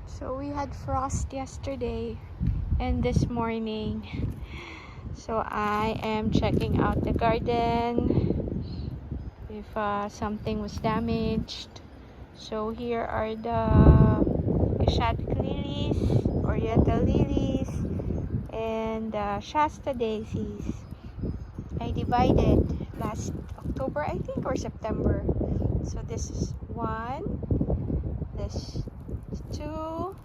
So we had frost yesterday and this morning. So I am checking out the garden if something was damaged. So here are the Asiatic lilies, Oriental lilies, and Shasta daisies. I divided last October, I think, or September. So this is 1, this is 2,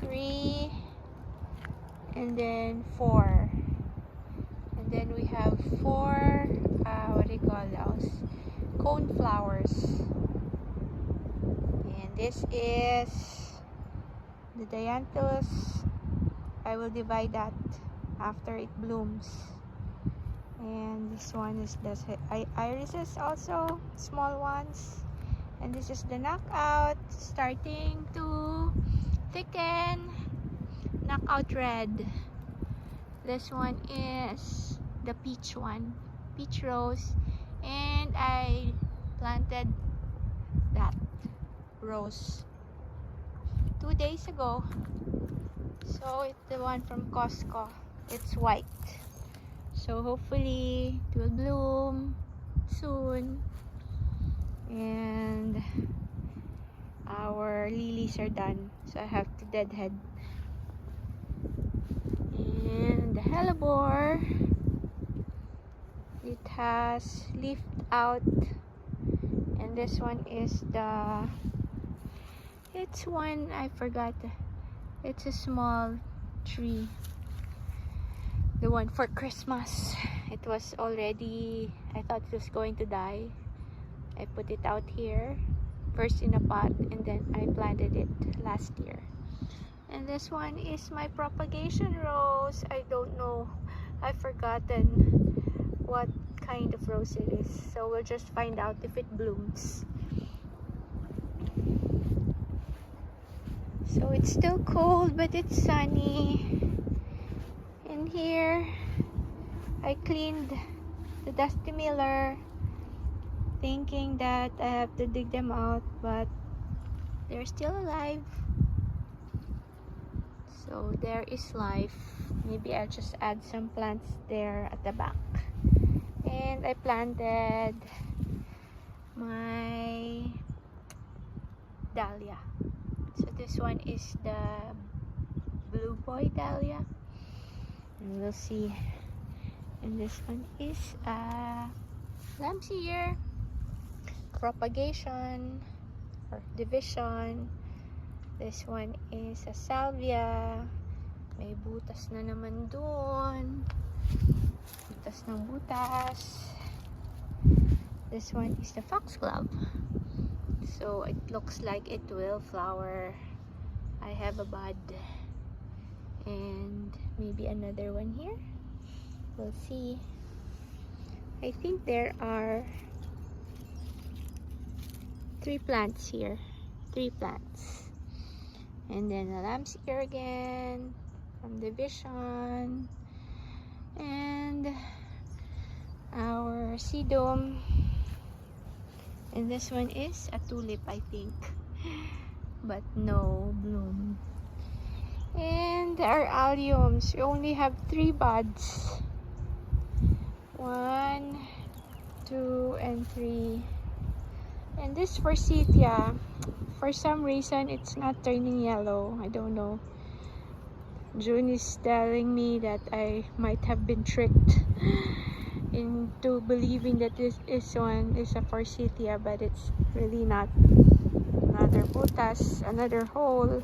3, and then 4. And then we have 4, what do you call those? Cone flowers. And this is the dianthus. I will divide that after it blooms. And this one is the irises, also small ones. And this is the knockout, starting to thicken. Knockout red. This one is the peach one, peach rose. And I planted that rose 2 days ago. So it's the one from Costco. It's white. So hopefully it will bloom soon. And our lilies are done. So I have to deadhead. And the hellebore, it has leafed out. And this one is the, it's one, I forgot. It's a small tree. The one for Christmas. It was already, I thought it was going to die. I put it out here, first in a pot, and then I planted it last year. And this one is my propagation rose. I don't know. I've forgotten what kind of rose it is. So we'll just find out if it blooms. So it's still cold, but it's sunny. In here, I cleaned the dusty miller, thinking that I have to dig them out, but they're still alive. So there is life. Maybe I'll just add some plants there at the back. And I planted my dahlia. So this one is the blue boy dahlia. And we'll see. And this one is lamb's ear. Propagation or division. This one is a salvia. May butas na naman doon. Butas ng butas. This one is the foxglove. So it looks like it will flower. I have a bud. And maybe another one here. We'll see. I think there are 3 plants here. 3 plants. And then a lamb's ear again from division. And our sedum. And this one is a tulip, I think. But no bloom. And our alliums, we only have 3 buds. 1, 2, and 3. And this forsythia, for some reason it's not turning yellow. I don't know. June is telling me that I might have been tricked into believing that this one is a forsythia, but it's really not. Another butas, another hole.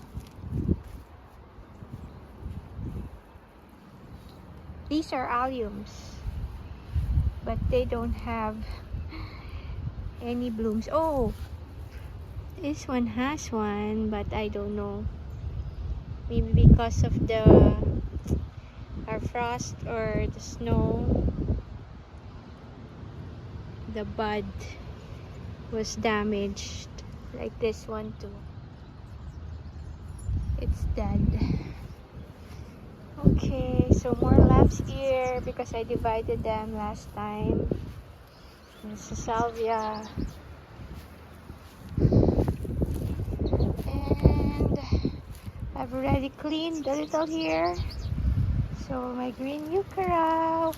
These are alliums, but they don't have any blooms. Oh, this one has one, but I don't know. Maybe because of the frost or the snow, the bud was damaged. Like this one too. It's dead. Okay, so more lamb's ear because I divided them last time. There's a salvia. And already cleaned a little here. So my green euchera,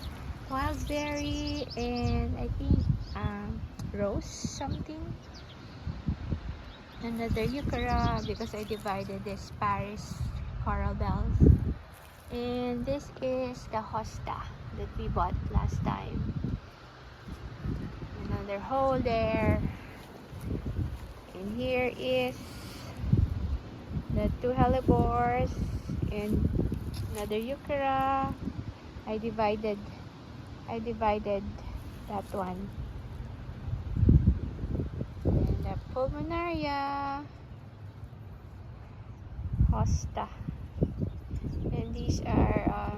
wildberry, and I think rose something. Another euchera because I divided this Paris coral bells. And this is the hosta that we bought last time. Another hole there. And here is the two hellebores and another euchera. I divided that one. And the pulmonaria, hosta, and these are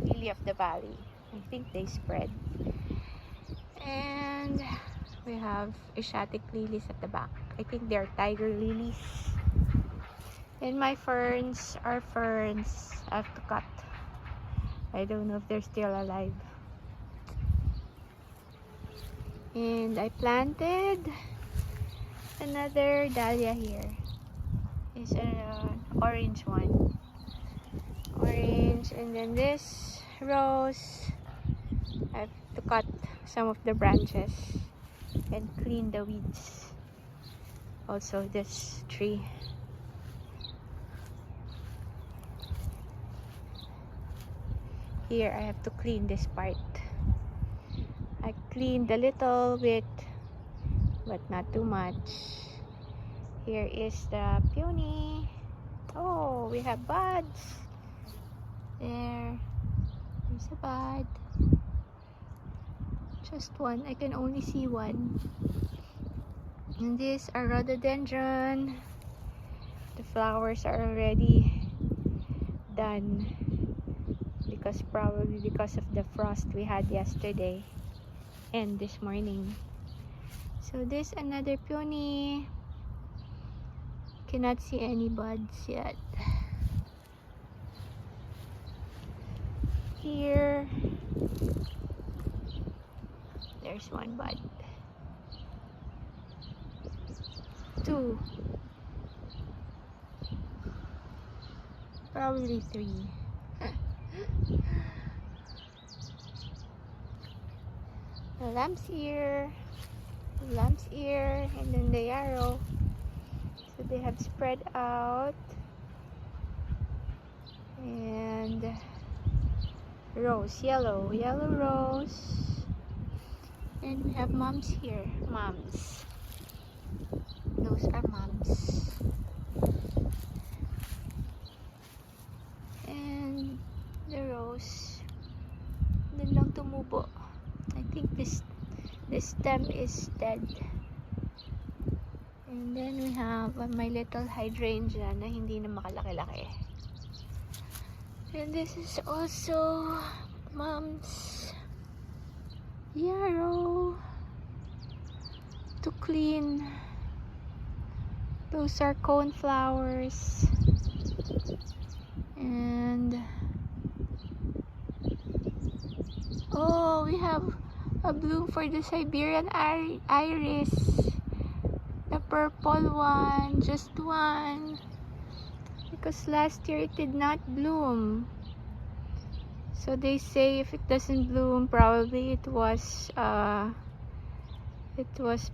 lily of the valley. I think they spread. And we have Asiatic lilies at the back. I think they're tiger lilies. And my ferns are ferns I have to cut. I don't know if they're still alive. And I planted another dahlia here. It's an orange one. Orange. And then this rose, I have to cut some of the branches and clean the weeds. Also this tree. Here I have to clean this part. I cleaned a little bit, but not too much. Here is the peony. Oh, we have buds. There's a bud. Just one. I can only see one. And this are rhododendron. The flowers are already done probably because of the frost we had yesterday and this morning. So this another peony. Cannot see any buds yet. Here there's one bud. Two. Probably three. The lamb's ear, and then the yarrow. So they have spread out. And rose, yellow rose. And we have mums here, mums. Those are mums. And the rose, then lang tumubo. I think this stem is dead. And then we have my little hydrangea na hindi na makalaki-laki. And this is also mom's yarrow to clean. Those are cone flowers. And oh, we have a bloom for the Siberian iris. The purple one, just one. Because last year it did not bloom. So they say if it doesn't bloom, probably it was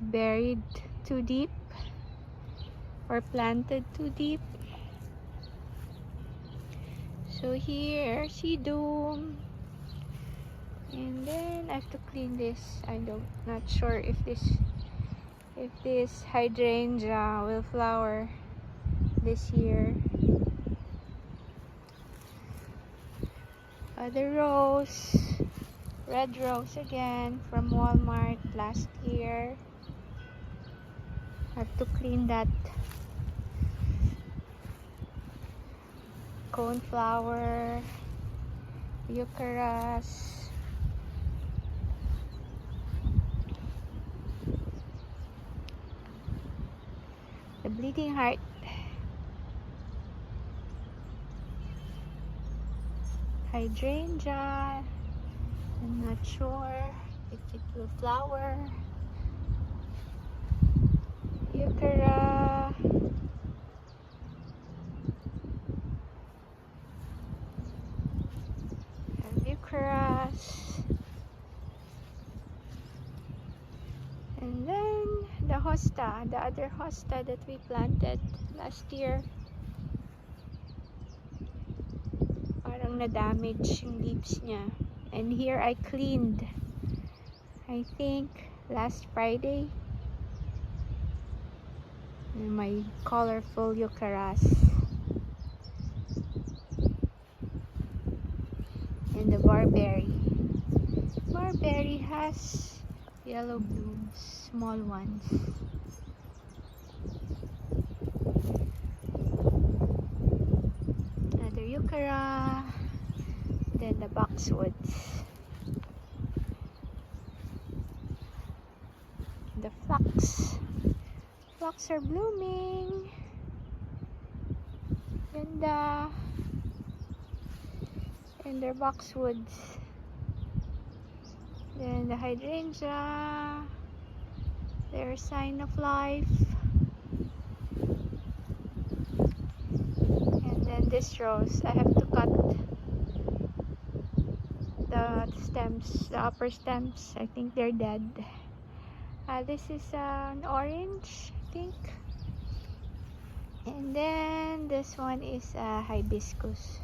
buried too deep or planted too deep. So here, sedum. And then I have to clean this. Not sure if this hydrangea will flower this year. The rose, red rose again from Walmart last year. I have to clean that. Coneflower, eucharis. The bleeding heart. Hydrangea. I'm not sure if it will flower. Euchera. hosta, the other hosta that we planted last year. Parang na-damage yung leaves niya. And here I cleaned, I think last Friday, my colorful eucharis. And the barberry. Barberry has yellow blooms, small ones. Another euchera. Then the boxwoods. The phlox. Phlox are blooming. And their boxwoods. Then the hydrangea, their sign of life. And then this rose, I have to cut the stems, the upper stems. I think they're dead. This is an orange, I think. And then this one is a hibiscus.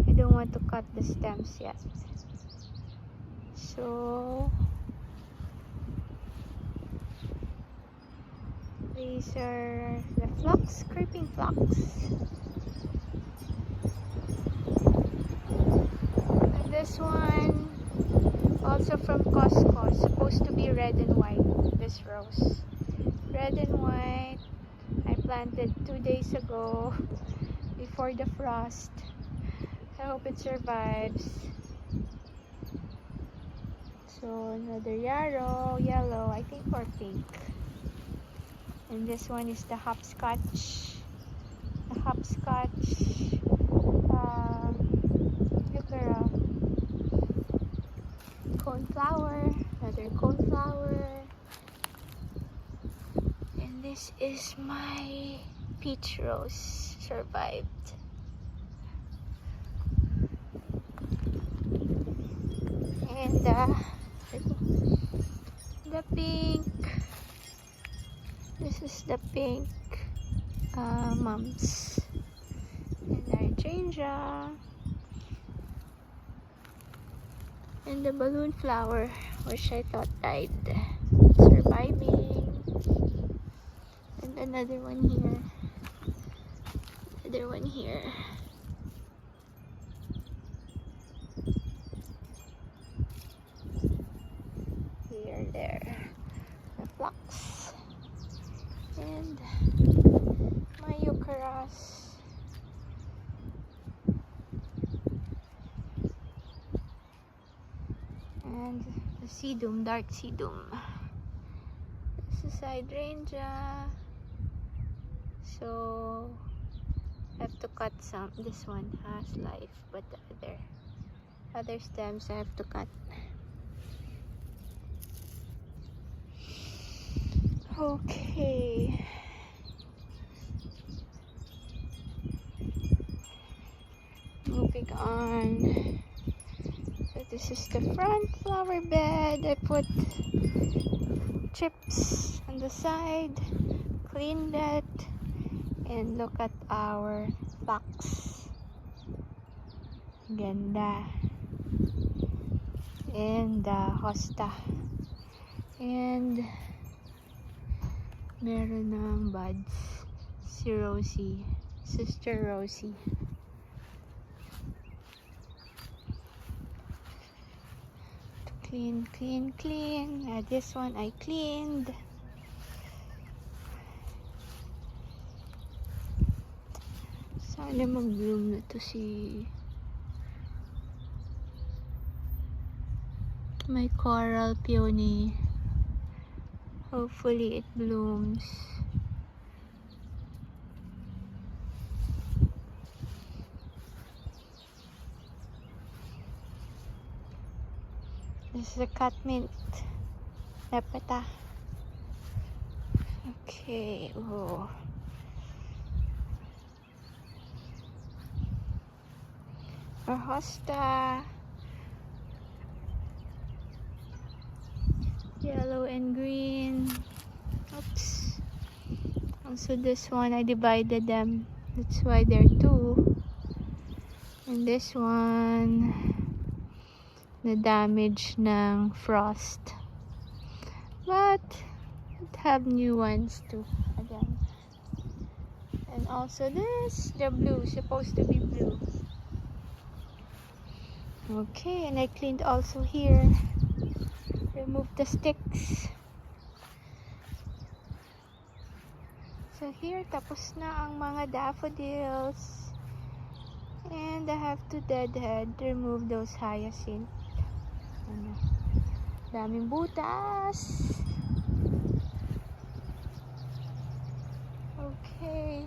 I don't want to cut the stems yet. So these are the phlox, creeping phlox. And this one also from Costco. It's supposed to be red and white. This rose, red and white. I planted 2 days ago before the frost. I hope it survives. So another yellow, I think, or pink. And this one is the hopscotch. The hopscotch euchera. Coneflower, another coneflower. And this is my peach rose, survived. And the pink, this is the pink mumps. And the hydrangea. And the balloon flower, which I thought died, surviving. And another one here. Another one here. There, the phlox, and my eucharis, and the sedum, dark sedum. This is hydrangea, so I have to cut some. This one has life, but the other stems I have to cut. Okay. Moving on. So this is the front flower bed. I put chips on the side, cleaned it, and look at our phlox. Ganda. And hosta. And meron ng buds. Si Rosie. Sister Rosie. Clean, clean, clean. This one I cleaned. Sana mag-bloom na to si my coral peony. Hopefully it blooms. This is a catmint. Lepeta. Okay. Oh. Our hosta. Yellow and green. Oops. Also this one, I divided them. That's why they're two. And this one, na damage ng frost. But it have new ones too again. And also this, the blue, supposed to be blue. Okay, and I cleaned also here. Remove the sticks. So here, tapos na ang mga daffodils. And I have to deadhead, remove those hyacinth. Ano, daming butas. Okay.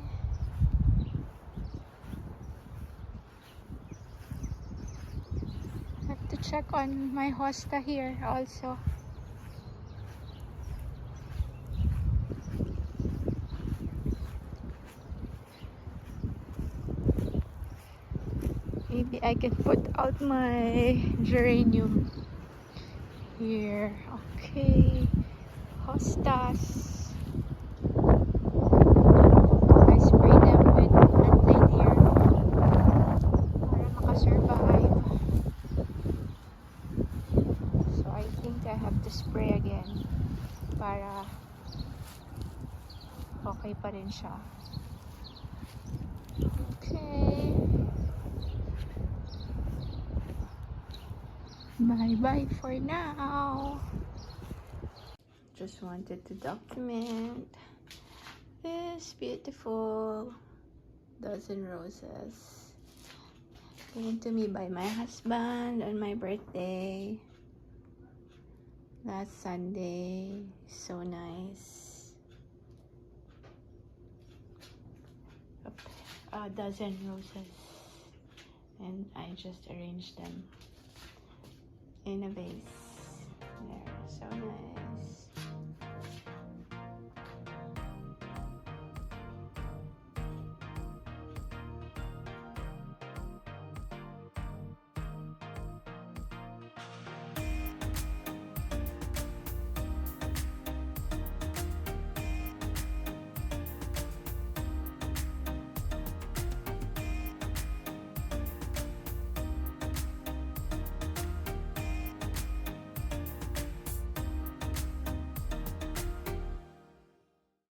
Have to check on my hosta here also. Maybe I can put out my geranium here. Okay. Hostas. I spray them with anti-deer para makasurvive. So I think I have to spray again para okay pa rin siya. Okay. Bye-bye for now. Just wanted to document this beautiful dozen roses given to me by my husband on my birthday last Sunday. So nice. A dozen roses, and I just arranged them in a vase there. So nice.